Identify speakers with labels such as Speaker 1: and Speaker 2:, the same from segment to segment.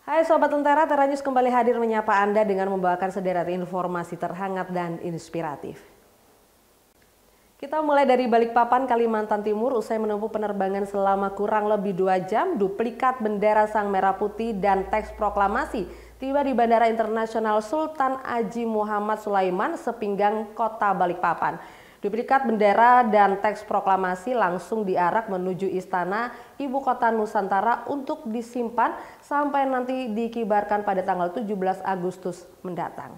Speaker 1: Hai Sobat Tentara, Tera News kembali hadir menyapa Anda dengan membawakan sederet informasi terhangat dan inspiratif. Kita mulai dari Balikpapan, Kalimantan Timur. Usai menempuh penerbangan selama kurang lebih 2 jam, duplikat bendera Sang Merah Putih dan teks proklamasi tiba di Bandara Internasional Sultan Haji Muhammad Sulaiman, Sepinggang, Kota Balikpapan. Duplikat bendera dan teks proklamasi langsung diarak menuju Istana Ibu Kota Nusantara untuk disimpan sampai nanti dikibarkan pada tanggal 17 Agustus mendatang.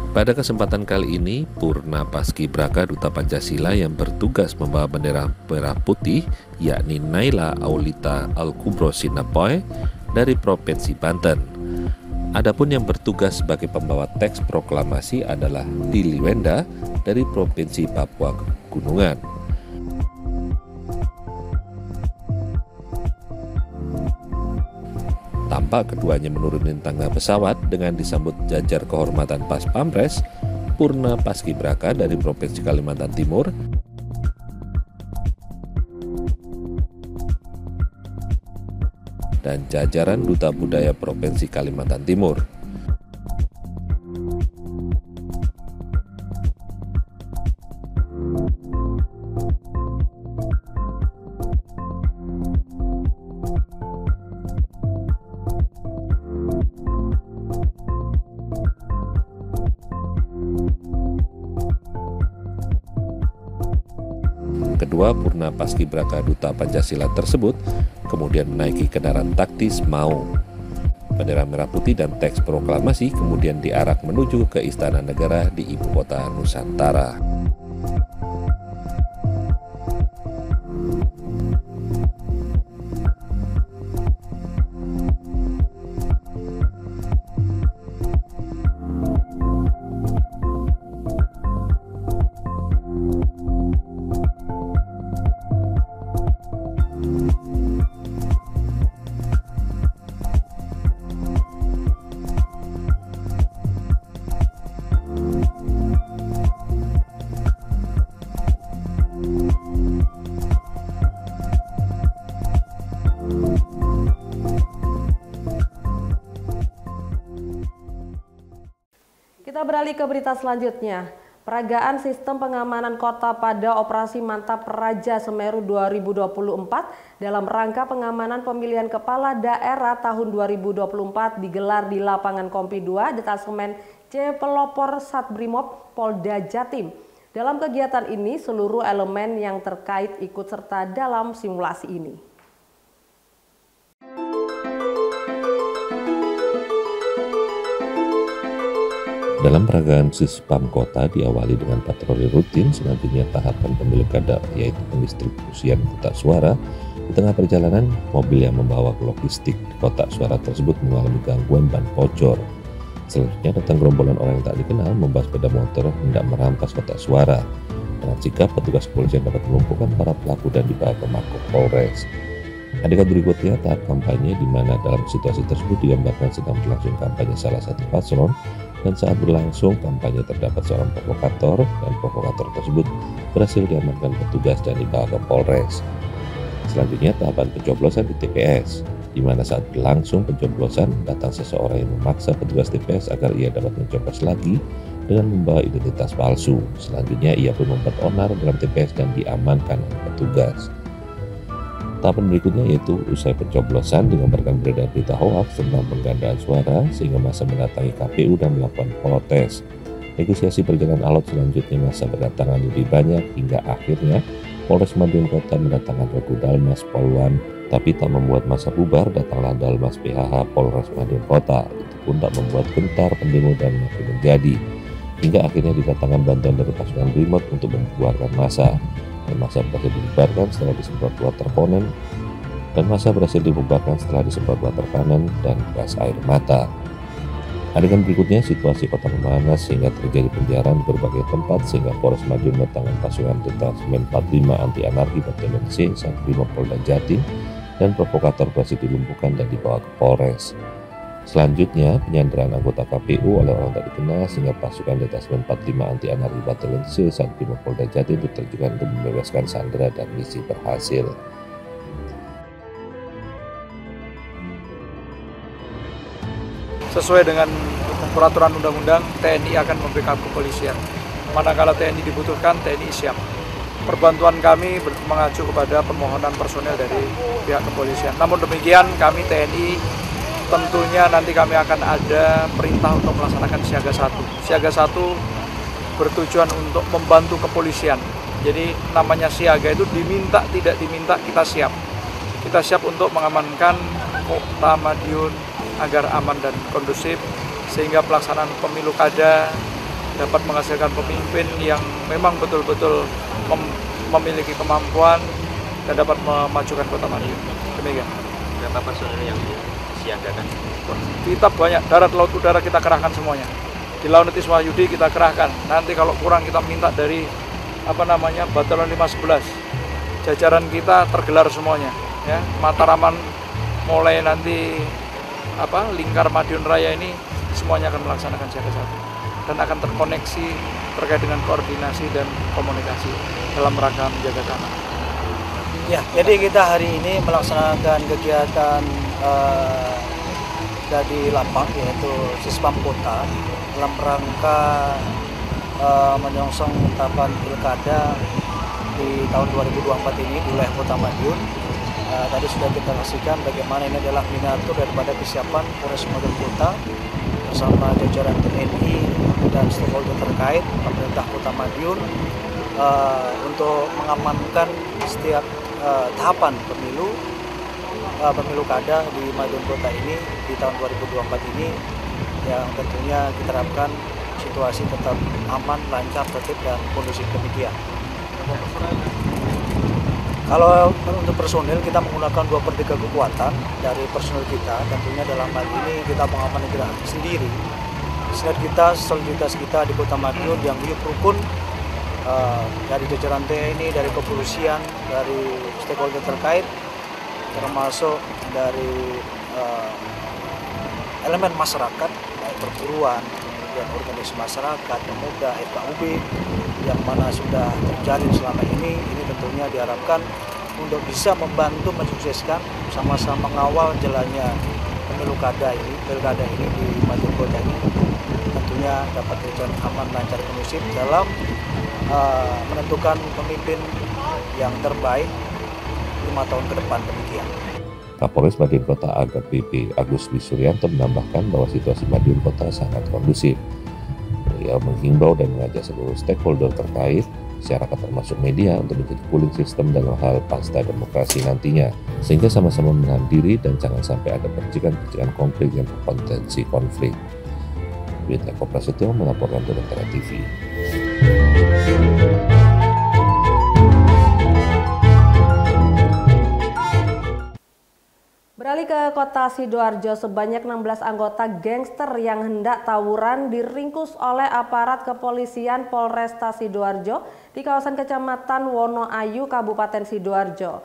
Speaker 2: Pada kesempatan kali ini, Purna Paskibraka Duta Pancasila yang bertugas membawa bendera merah putih, yakni Naila Aulita Al-Kubro Sinapoy dari Provinsi Banten. Adapun yang bertugas sebagai pembawa teks proklamasi adalah Dili Wenda dari Provinsi Papua Pegunungan. Tampak keduanya menuruni tangga pesawat dengan disambut jajar kehormatan Pas Pampres, Purna Paskibraka dari Provinsi Kalimantan Timur, dan jajaran Duta Budaya Provinsi Kalimantan Timur. Kedua Purna Paskibraka Duta Pancasila tersebut kemudian menaiki kendaraan taktis MAU. Bendera merah putih dan teks proklamasi kemudian diarak menuju ke Istana Negara di Ibu Kota Nusantara.
Speaker 1: Kita beralih ke berita selanjutnya. Peragaan sistem pengamanan kota pada Operasi Mantap Raja Semeru 2024 dalam rangka pengamanan pemilihan kepala daerah tahun 2024 digelar di lapangan Kompi 2 Detasemen C Pelopor Satbrimob Polda Jatim. Dalam kegiatan ini seluruh elemen yang terkait ikut serta dalam simulasi ini.
Speaker 2: Dalam peragaan Sispam Kota diawali dengan patroli rutin, selanjutnya tahapan pemilu kada yaitu pendistribusian kotak suara. Di tengah perjalanan, mobil yang membawa logistik kotak suara tersebut mengalami gangguan ban bocor. Selanjutnya datang gerombolan orang yang tak dikenal membawa sepeda motor hendak merampas kotak suara. Dengan sikap, petugas kepolisian dapat melumpuhkan para pelaku dan dibawa ke Mako Polres. Adegan berikutnya tahap kampanye di mana dalam situasi tersebut digambarkan sedang berlangsung kampanye salah satu paslon, dan saat berlangsung kampanye terdapat seorang provokator dan provokator tersebut berhasil diamankan petugas dan dibawa ke Polres. Selanjutnya tahapan pencoblosan di TPS, di mana saat berlangsung pencoblosan datang seseorang yang memaksa petugas TPS agar ia dapat mencoblos lagi dengan membawa identitas palsu. Selanjutnya ia pun membuat onar dalam TPS dan diamankan oleh petugas. Tahapan berikutnya yaitu usai pencoblosan digambarkan beredar berita hoaks tentang penggandaan suara sehingga massa mendatangi KPU dan melakukan protes. Negosiasi berjalan alot, selanjutnya massa berdatangan lebih banyak hingga akhirnya Polres Madiun Kota mendatangkan Regu Dalmas Polwan, tapi tak membuat massa bubar. Datanglah Dalmas PHH Polres Madiun Kota. Itu pun tak membuat gentar pendemo dan makin menjadi. Hingga akhirnya didatangkan bantuan dari pasukan Brimob untuk membubarkan massa. Dan massa berhasil dibubarkan setelah disemprot water cannon dan gas air mata. Adegan berikutnya situasi kota memanas sehingga terjadi penjarahan di berbagai tempat sehingga Polres Madiun mendatangkan pasukan Detasemen 45 Anti Anarki Batalion C Satbrimob Polda Jatim dan provokator berhasil dilumpuhkan dan dibawa ke Polres. Selanjutnya, penyanderaan anggota KPU oleh orang tak dikenal sehingga pasukan Detasmen 45 Anti Anarki Batalion C 1 Polda Jatim diterjunkan untuk membebaskan sandera dan misi berhasil.
Speaker 3: Sesuai dengan peraturan undang-undang, TNI akan membackup kepolisian. Manakala TNI dibutuhkan, TNI siap. Perbantuan kami mengacu kepada permohonan personel dari pihak kepolisian. Namun demikian, kami TNI tentunya nanti kami akan ada perintah untuk melaksanakan siaga 1. Siaga 1 bertujuan untuk membantu kepolisian. Jadi namanya siaga itu diminta tidak diminta kita siap. Kita siap untuk mengamankan Kota Madiun agar aman dan kondusif sehingga pelaksanaan pemilu kada dapat menghasilkan pemimpin yang memang betul-betul memiliki kemampuan dan dapat memajukan Kota Madiun. Demikian.
Speaker 4: Berapa personel yang disiagakan?
Speaker 3: Kita banyak, darat, laut, udara kita kerahkan semuanya. Di Launetis Wahyudi kita kerahkan. Nanti kalau kurang kita minta dari Batalion 511. Jajaran kita tergelar semuanya. Ya, Mataraman mulai nanti lingkar Madiun Raya ini semuanya akan melaksanakan siaga 1 dan akan terkoneksi terkait dengan koordinasi dan komunikasi dalam rangka menjaga keamanan.
Speaker 5: Ya, jadi kita hari ini melaksanakan kegiatan dari lapang yaitu Sispam Kota dalam rangka menyongsong tahapan pilkada di tahun 2024 ini di wilayah Kota Madiun. Tadi sudah kita saksikan bagaimana ini adalah miniatur daripada kesiapan Polres Madiun Kota bersama jajaran TNI dan stakeholder terkait pemerintah Kota Madiun untuk mengamankan setiap tahapan pemilu kada di Madiun Kota ini di tahun 2024 ini yang tentunya kita harapkan situasi tetap aman, lancar, tertib dan kondusif demikian. Kalau untuk personil kita menggunakan 2/3 kekuatan dari personil kita, tentunya dalam hal ini kita mengamankan kita sendiri. Soliditas kita di Kota Madiun yang hidup rukun dari jajaran TNI, dari kepolisian, dari stakeholder terkait, termasuk dari elemen masyarakat, baik perburuan, kemudian organisasi masyarakat, pemuda, FKUB, yang mana sudah terjalin selama ini tentunya diharapkan untuk bisa membantu mensukseskan sama-sama mengawal jalannya pilkada ini di Madiun Kota ini tentunya dapat berjalan aman, lancar, kondusif dalam menentukan pemimpin yang terbaik 5 tahun ke depan demikian.
Speaker 2: Kapolres Madiun Kota AKBP Agus Dwi Suryanto menambahkan bahwa situasi Madiun Kota sangat kondusif. Beliau menghimbau dan mengajak seluruh stakeholder terkait, masyarakat termasuk media untuk menjadi cooling system dalam hal pasta demokrasi nantinya, sehingga sama-sama menahan diri dan jangan sampai ada percikan-percikan konflik yang berpotensi konflik. Widya Koprasetyo melaporkan untuk Lentera TV.
Speaker 1: Beralih ke kota Sidoarjo, sebanyak 16 anggota gangster yang hendak tawuran diringkus oleh aparat kepolisian Polresta Sidoarjo di kawasan Kecamatan Wonoayu, Kabupaten Sidoarjo.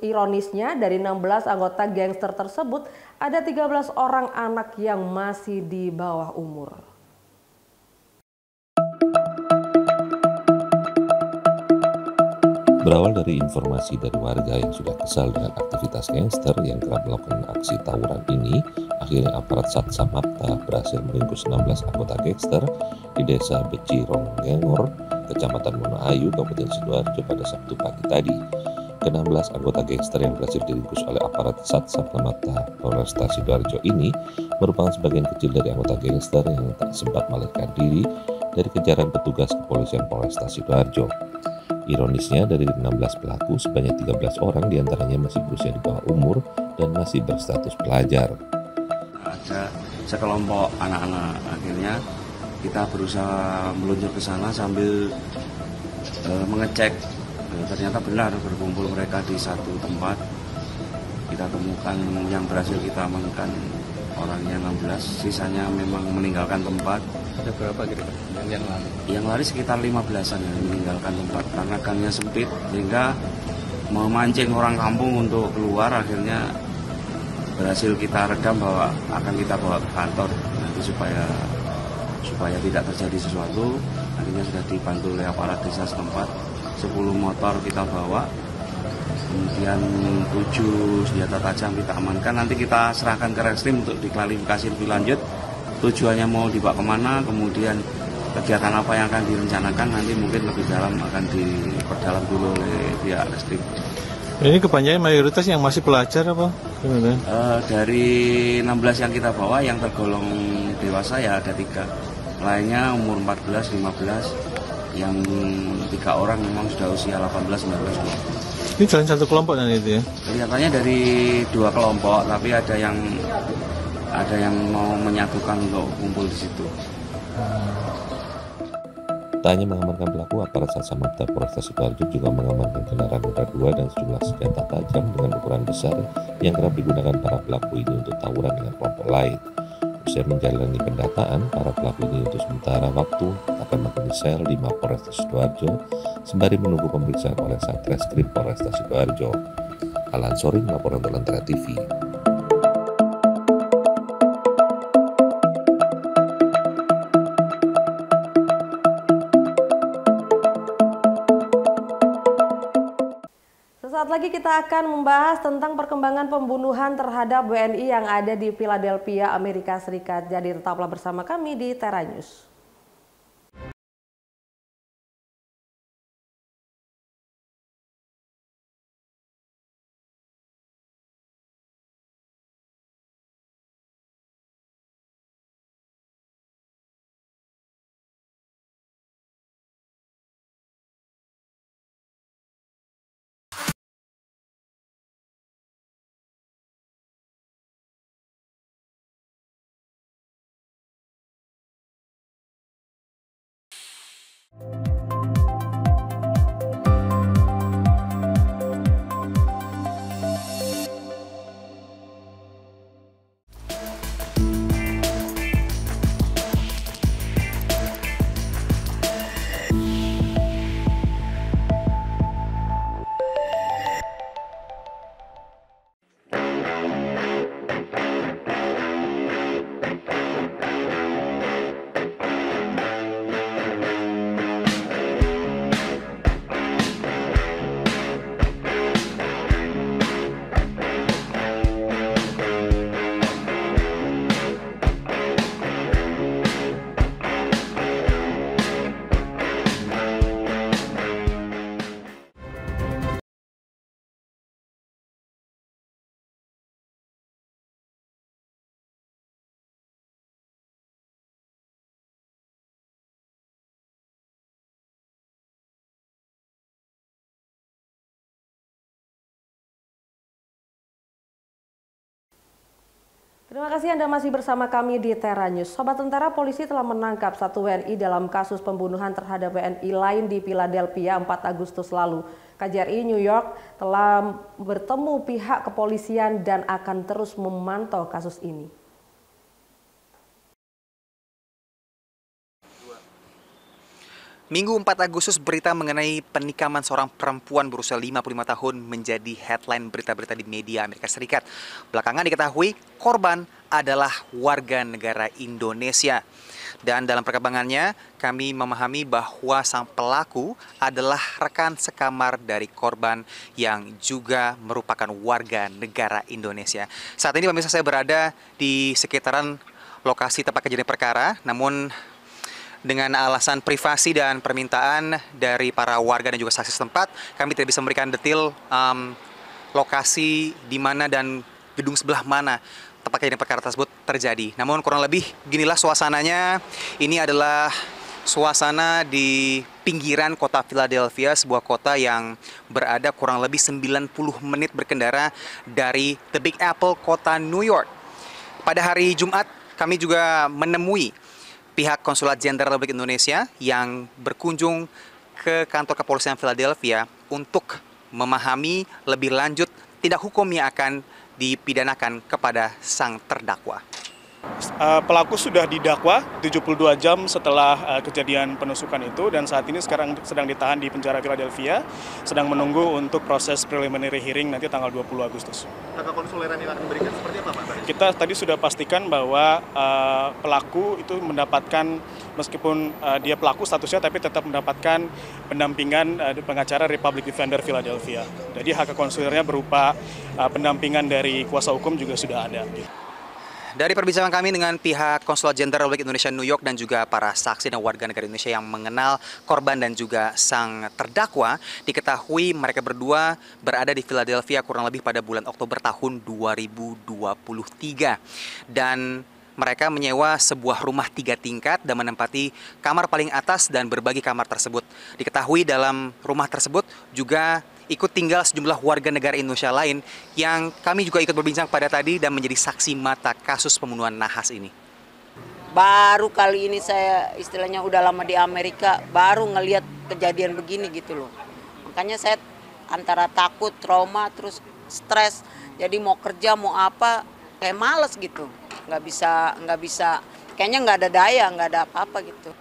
Speaker 1: Ironisnya, dari 16 anggota gangster tersebut, ada 13 orang anak yang masih di bawah umur.
Speaker 2: Berawal dari informasi dari warga yang sudah kesal dengan aktivitas gangster yang kerap melakukan aksi tawuran ini, akhirnya aparat Satsamapta berhasil meringkus 16 anggota gangster di Desa Becirong Ngengor, Kecamatan Wonoayu, Kabupaten Sidoarjo pada Sabtu pagi tadi. Ke-16 anggota gangster yang berhasil diringkus oleh aparat Satsamapta Polresta Sidoarjo ini merupakan sebagian kecil dari anggota gangster yang tak sempat melarikan diri dari kejaran petugas kepolisian Polresta Sidoarjo. Ironisnya, dari 16 pelaku, sebanyak 13 orang diantaranya masih berusia di bawah umur dan masih berstatus pelajar.
Speaker 6: Ada sekelompok anak-anak, akhirnya kita berusaha meluncur ke sana sambil mengecek. Ternyata benar berkumpul mereka di satu tempat. Kita temukan yang berhasil kita amankan orangnya 16, sisanya memang meninggalkan tempat.
Speaker 4: Ada berapa kira-kira yang lari?
Speaker 6: Yang lari sekitar 15-an yang meninggalkan tempat karena gangnya sempit sehingga memancing orang kampung untuk keluar, akhirnya berhasil kita redam, bahwa akan kita bawa ke kantor nanti supaya tidak terjadi sesuatu. Akhirnya sudah dibantu oleh aparat desa setempat, 10 motor kita bawa, kemudian 7 senjata tajam kita amankan. Nanti kita serahkan ke Reskrim untuk diklarifikasi lebih lanjut, tujuannya mau dibawa kemana, kemudian kegiatan apa yang akan direncanakan, nanti mungkin lebih dalam akan diperdalam dulu oleh pihak Reskrim.
Speaker 7: Ini kebanyakan mayoritas yang masih pelajar apa? Gimana?
Speaker 6: Dari 16 yang kita bawa, yang tergolong dewasa ya ada 3. Lainnya umur 14, 15, yang 3 orang memang sudah usia 18, 19, 20.
Speaker 7: Ini dalam satu kelompok nanti itu ya?
Speaker 6: Kelihatannya dari 2 kelompok, tapi ada yang mau menyatukan untuk kumpul di situ.
Speaker 2: Tak hanya mengamankan pelaku, aparat Satsamapta Polresta Sidoarjo juga mengamankan kendaraan roda 2 dan sejumlah senjata tajam dengan ukuran besar yang kerap digunakan para pelaku ini untuk tawuran dengan kelompok lain. Usai menjalani pendataan, para pelaku ini untuk sementara waktu akan menghuni sel di Mapolresta Sidoarjo sembari menunggu pemeriksaan oleh Satreskrim Polresta Sidoarjo. Alan Sori melaporkan untuk Lentera TV.
Speaker 1: Sesaat lagi kita akan membahas tentang perkembangan pembunuhan terhadap WNI yang ada di Philadelphia, Amerika Serikat. Jadi tetaplah bersama kami di Tera News. Terima kasih Anda masih bersama kami di Tera News. Sobat Tentara, polisi telah menangkap 1 WNI dalam kasus pembunuhan terhadap WNI lain di Philadelphia 4 Agustus lalu. KJRI New York telah bertemu pihak kepolisian dan akan terus memantau kasus ini.
Speaker 8: Minggu 4 Agustus berita mengenai penikaman seorang perempuan berusia 55 tahun menjadi headline berita-berita di media Amerika Serikat. Belakangan diketahui korban adalah warga negara Indonesia. Dan dalam perkembangannya kami memahami bahwa sang pelaku adalah rekan sekamar dari korban yang juga merupakan warga negara Indonesia. Saat ini pemirsa, saya berada di sekitaran lokasi tempat kejadian perkara, namun dengan alasan privasi dan permintaan dari para warga dan juga saksi setempat, kami tidak bisa memberikan detail lokasi di mana dan gedung sebelah mana tempat kejadian perkara tersebut terjadi. Namun kurang lebih beginilah suasananya. Ini adalah suasana di pinggiran kota Philadelphia, sebuah kota yang berada kurang lebih 90 menit berkendara dari The Big Apple, kota New York. Pada hari Jumat, kami juga menemui pihak Konsulat Jenderal Republik Indonesia yang berkunjung ke kantor kepolisian Philadelphia untuk memahami lebih lanjut tindak hukum yang akan dipidanakan kepada sang terdakwa.
Speaker 9: Pelaku sudah didakwa 72 jam setelah kejadian penusukan itu, dan saat ini sekarang sedang ditahan di penjara Philadelphia, sedang menunggu untuk proses preliminary hearing nanti tanggal 20 Agustus.
Speaker 10: Langkah konsuleran yang akan diberikan seperti apa?
Speaker 9: Kita tadi sudah pastikan bahwa pelaku itu mendapatkan, meskipun dia pelaku statusnya, tapi tetap mendapatkan pendampingan pengacara Republic Defender Philadelphia. Jadi hak konsulernya berupa pendampingan dari kuasa hukum juga sudah ada.
Speaker 8: Dari perbincangan kami dengan pihak Konsulat Jenderal Republik Indonesia New York dan juga para saksi dan warga negara Indonesia yang mengenal korban dan juga sang terdakwa, diketahui mereka berdua berada di Philadelphia kurang lebih pada bulan Oktober tahun 2023. Dan mereka menyewa sebuah rumah 3 tingkat dan menempati kamar paling atas dan berbagi kamar tersebut. Diketahui dalam rumah tersebut juga ikut tinggal sejumlah warga negara Indonesia lain yang kami juga ikut berbincang pada tadi dan menjadi saksi mata kasus pembunuhan nahas ini.
Speaker 10: Baru kali ini saya istilahnya udah lama di Amerika, baru ngelihat kejadian begini gitu loh. Makanya saya antara takut, trauma, terus stres. Jadi mau kerja, mau apa, kayak males gitu. Nggak bisa, kayaknya nggak ada daya, nggak ada apa-apa gitu.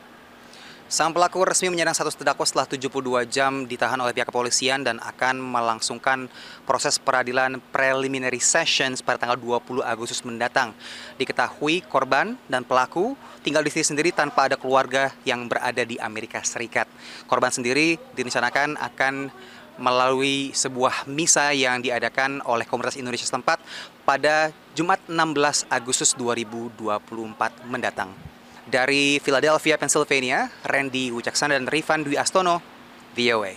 Speaker 8: Sang pelaku resmi menyerang status terdakwa setelah 72 jam ditahan oleh pihak kepolisian dan akan melangsungkan proses peradilan preliminary sessions pada tanggal 20 Agustus mendatang. Diketahui korban dan pelaku tinggal di sini sendiri tanpa ada keluarga yang berada di Amerika Serikat. Korban sendiri direncanakan akan melalui sebuah misa yang diadakan oleh komunitas Indonesia setempat pada Jumat 16 Agustus 2024 mendatang. Dari Philadelphia, Pennsylvania, Randy Wucaksana dan Rifan Dwi Astono, VOA.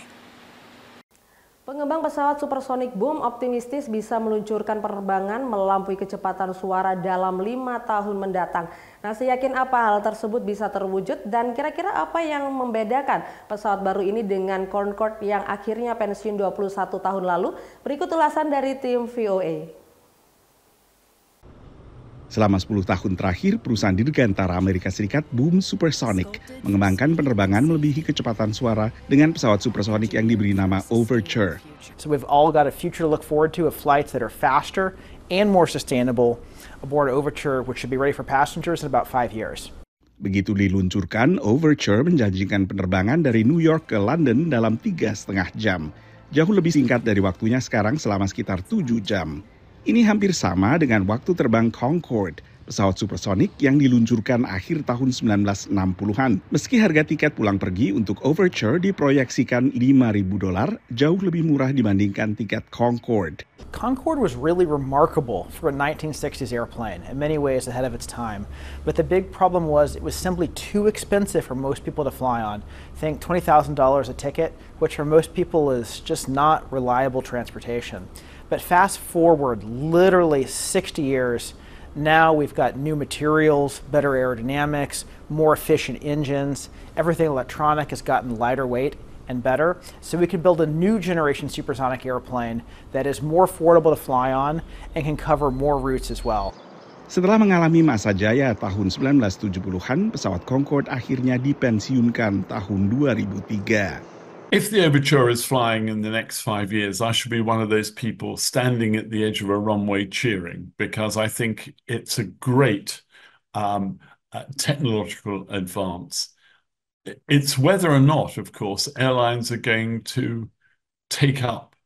Speaker 1: Pengembang pesawat supersonik Boom optimistis bisa meluncurkan penerbangan melampaui kecepatan suara dalam 5 tahun mendatang. Nah, seyakin apa hal tersebut bisa terwujud dan kira-kira apa yang membedakan pesawat baru ini dengan Concorde yang akhirnya pensiun 21 tahun lalu? Berikut ulasan dari tim VOA.
Speaker 11: Selama 10 tahun terakhir, perusahaan dirgantara Amerika Serikat Boom Supersonic mengembangkan penerbangan melebihi kecepatan suara dengan pesawat supersonik yang diberi nama Overture.
Speaker 12: So we've all got a future to look forward to of flights that are faster and more sustainable aboard Overture, which should be ready for passengers in about 5 years.
Speaker 11: Begitu diluncurkan, Overture menjanjikan penerbangan dari New York ke London dalam 3,5 jam. Jauh lebih singkat dari waktunya sekarang selama sekitar 7 jam. Ini hampir sama dengan waktu terbang Concorde, pesawat supersonik yang diluncurkan akhir tahun 1960-an. Meski harga tiket pulang pergi untuk Overture diproyeksikan $5.000, jauh lebih murah dibandingkan tiket Concorde.
Speaker 12: Concorde was really remarkable for a 1960s airplane, in many ways ahead of its time. But the big problem was it was simply too expensive for most people to fly on. Think $20,000 a ticket, which for most people is just not reliable transportation. But fast forward literally 60 years, now we've got new materials, better aerodynamics, more efficient engines. Everything electronic has gotten lighter weight and better. So we can build a new generation supersonic airplane that is more affordable to fly on and can cover more routes as well.
Speaker 11: Setelah mengalami masa jaya tahun 1970-an, pesawat Concorde akhirnya dipensiunkan tahun 2003.
Speaker 13: If the Overture is flying in the next 5 years, I should be one of those people standing at the edge of a runway cheering, because I think it's a great technological advance. It's whether or not, of course, airlines are going to take up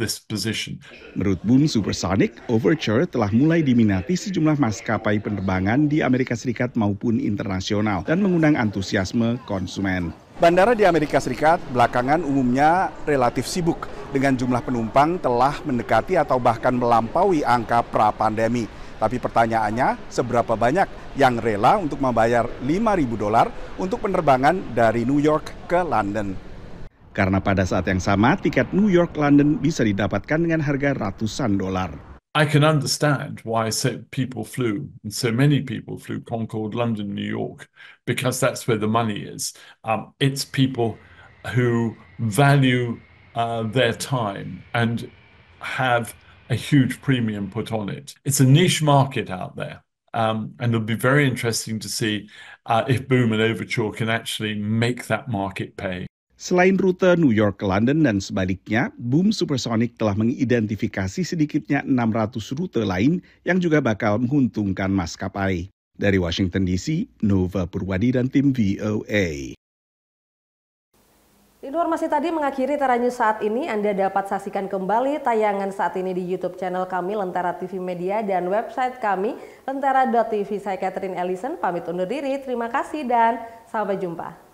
Speaker 13: this position.
Speaker 11: Menurut Boom Supersonic, Overture telah mulai diminati sejumlah maskapai penerbangan di Amerika Serikat maupun internasional dan mengundang antusiasme konsumen. Bandara di Amerika Serikat belakangan umumnya relatif sibuk dengan jumlah penumpang telah mendekati atau bahkan melampaui angka pra-pandemi. Tapi pertanyaannya, seberapa banyak yang rela untuk membayar $5.000 untuk penerbangan dari New York ke London? Karena pada saat yang sama, tiket New York-London bisa didapatkan dengan harga ratusan dolar.
Speaker 13: I can understand why so many people flew Concorde, London, New York, because that's where the money is. It's people who value their time and have a huge premium put on it. It's a niche market out there. And it'll be very interesting to see if Boom and Overture can actually make that market pay.
Speaker 11: Selain rute New York ke London dan sebaliknya, Boom Supersonic telah mengidentifikasi sedikitnya 600 rute lain yang juga bakal menguntungkan maskapai. Dari Washington DC, Nova Purwadi dan tim VOA.
Speaker 1: Informasi tadi mengakhiri Tera News saat ini. Anda dapat saksikan kembali tayangan saat ini di YouTube channel kami Lentera TV Media dan website kami lentera.tv. Saya Catherine Ellison pamit undur diri. Terima kasih dan sampai jumpa.